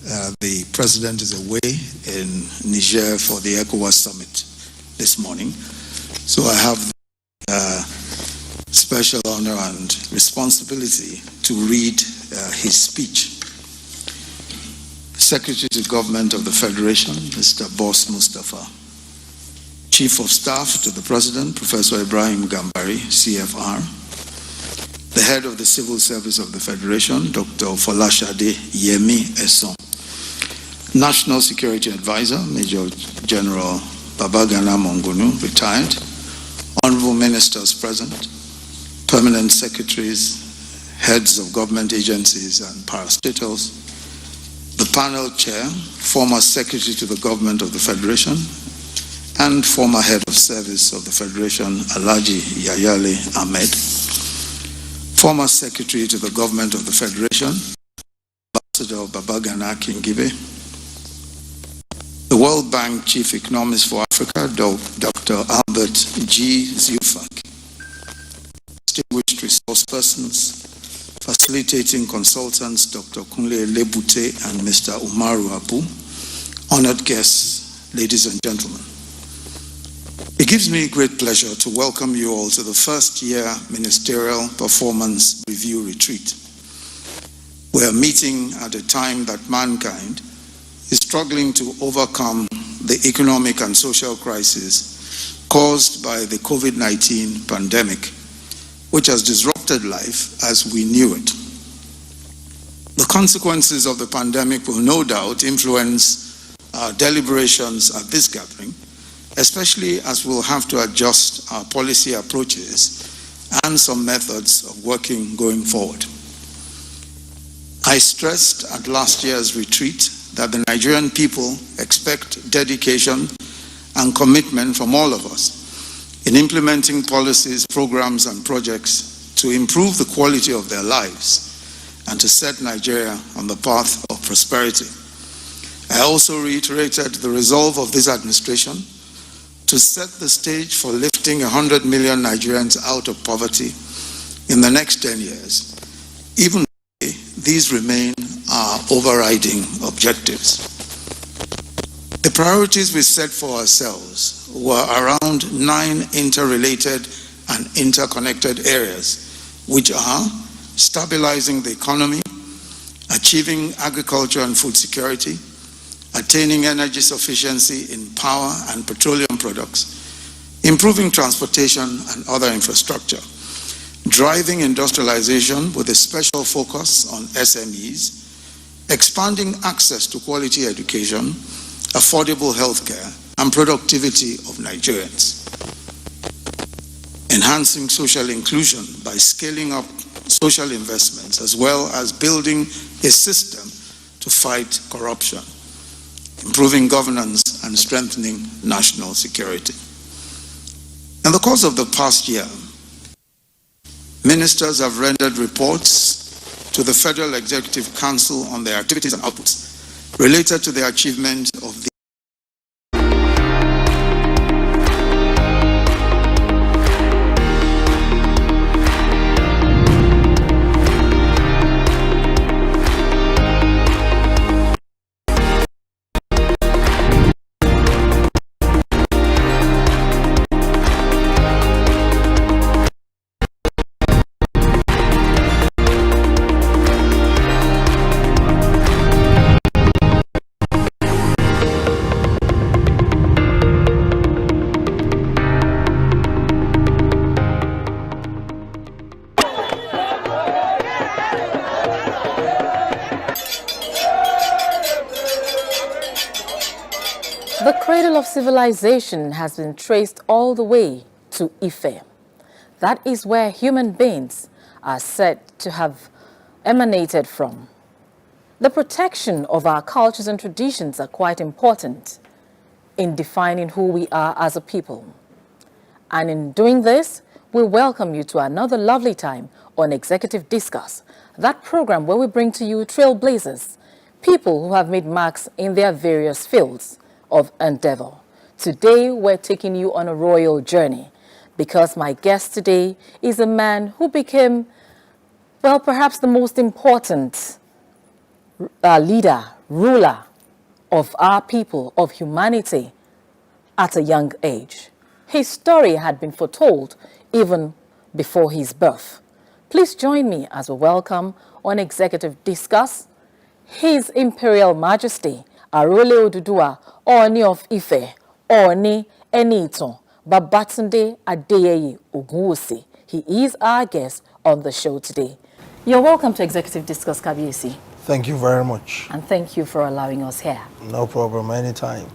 The president is away in Niger for the ECOWAS summit this morning. So I have the special honor and responsibility to read his speech. Secretary to Government of the Federation, Mr. Boss Mustafa. Chief of Staff to the President, Professor Ibrahim Gambari, CFR. The Head of the Civil Service of the Federation, Dr. Folashade Yemi Esson. National Security Advisor, Major General Babagana Mongunu, retired. Honorable Ministers present, Permanent Secretaries, Heads of Government Agencies and Parastatals, the panel chair, former Secretary to the Government of the Federation, and former Head of Service of the Federation, Alhaji Yayale Ahmed, former Secretary to the Government of the Federation, Ambassador Babagana Kingibe, the World Bank Chief Economist for Africa, Dr. Albert G. Zufak, distinguished resource persons, facilitating consultants, Dr. Kunle Lebute and Mr. Umaru Abu, honored guests, ladies and gentlemen. It gives me great pleasure to welcome you all to the first year Ministerial Performance Review Retreat. We are meeting at a time that mankind is struggling to overcome the economic and social crisis caused by the COVID-19 pandemic, which has disrupted life as we knew it. The consequences of the pandemic will no doubt influence our deliberations at this gathering, especially as we'll have to adjust our policy approaches and some methods of working going forward. I stressed at last year's retreat that the Nigerian people expect dedication and commitment from all of us in implementing policies, programs, and projects to improve the quality of their lives and to set Nigeria on the path of prosperity. I also reiterated the resolve of this administration to set the stage for lifting 100 million Nigerians out of poverty in the next 10 years. Even today, these remain our overriding objectives. The priorities we set for ourselves were around 9 interrelated and interconnected areas, which are stabilizing the economy, achieving agriculture and food security, attaining energy sufficiency in power and petroleum products, improving transportation and other infrastructure, driving industrialization with a special focus on SMEs, expanding access to quality education, affordable healthcare, and productivity of Nigerians, enhancing social inclusion by scaling up social investments, as well as building a system to fight corruption, improving governance, and strengthening national security. In the course of the past year, ministers have rendered reports to the Federal Executive Council on their activities and outputs related to the achievement of the The cradle of civilization has been traced all the way to Ife. That is where human beings are said to have emanated from. The protection of our cultures and traditions are quite important in defining who we are as a people. And in doing this, we welcome you to another lovely time on Executive Discuss, that program where we bring to you trailblazers, people who have made marks in their various fields of endeavor. Today, we're taking you on a royal journey because my guest today is a man who became, well, perhaps the most important leader ruler of our people, of humanity, at a young age. His story had been foretold even before his birth. Please join me as we welcome on Executive Discuss His Imperial Majesty Arole Oduduwa Ooni of Ife, Ooni Enitan Babatunde Adeyeye Ogunwusi. He is our guest on the show today. You're welcome to Executive Discuss, Kabiyesi. Thank you very much. And thank you for allowing us here. No problem, anytime.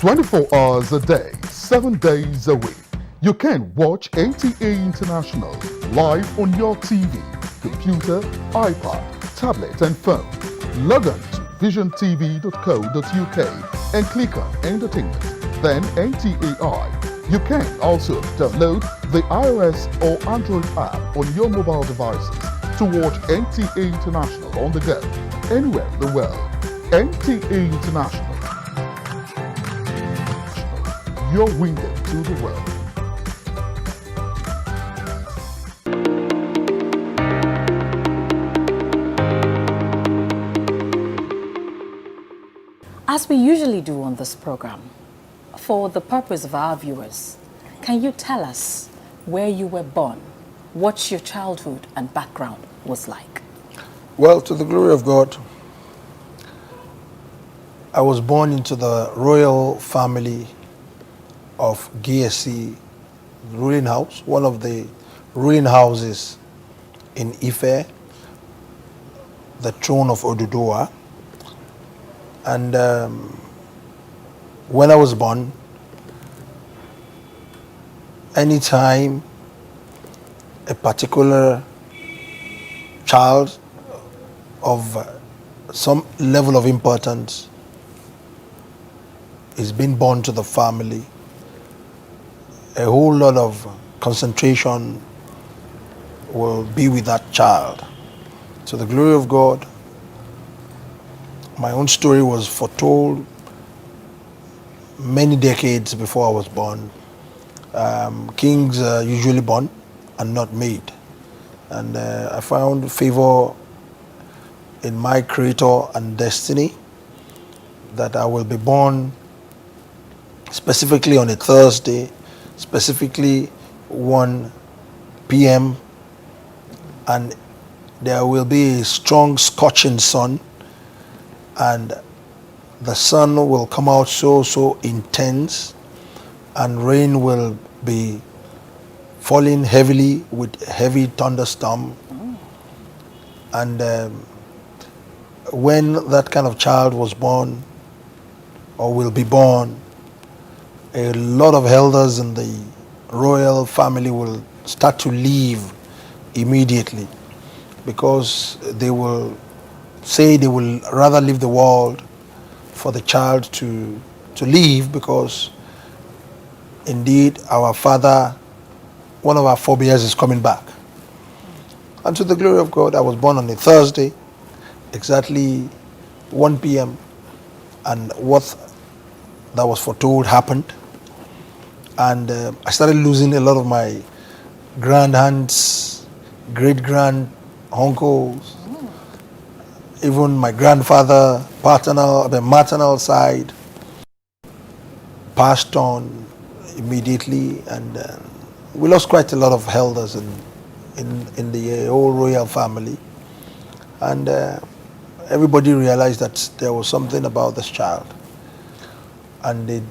"24 hours a day, 7 days a week. You can watch NTA International live on your TV, computer, iPad, tablet and phone. Log on to visiontv.co.uk and click on Entertainment, then NTAI. You can also download the iOS or Android app on your mobile devices to watch NTA International on the go, anywhere in the world. NTA International, your window to the world. As we usually do on this program, for the purpose of our viewers, can you tell us where you were born, what your childhood and background was like? Well, to the glory of God, I was born into the royal family of GSC ruling house, one of the ruling houses in Ife, the throne of Oduduwa. And when I was born, anytime a particular child of some level of importance is being born to the family, a whole lot of concentration will be with that child. To the glory of God, my own story was foretold many decades before I was born. Kings are usually born and not made. And I found favor in my creator and destiny that I will be born specifically on a Thursday, specifically 1 p.m. and there will be a strong scorching sun, and the sun will come out so intense, and rain will be falling heavily with heavy thunderstorm. And when that kind of child was born or will be born, a lot of elders in the royal family will start to leave immediately, because they will say they will rather leave the world for the child to leave, because indeed our father, one of our forebears, is coming back. And to the glory of God, I was born on a Thursday, exactly 1 p.m. and what that was foretold happened. And I started losing a lot of my grand aunts, great-grand uncles, even my grandfather, maternal side, passed on immediately, and we lost quite a lot of elders in the whole royal family. And a everybody realized that there was something about this child. And they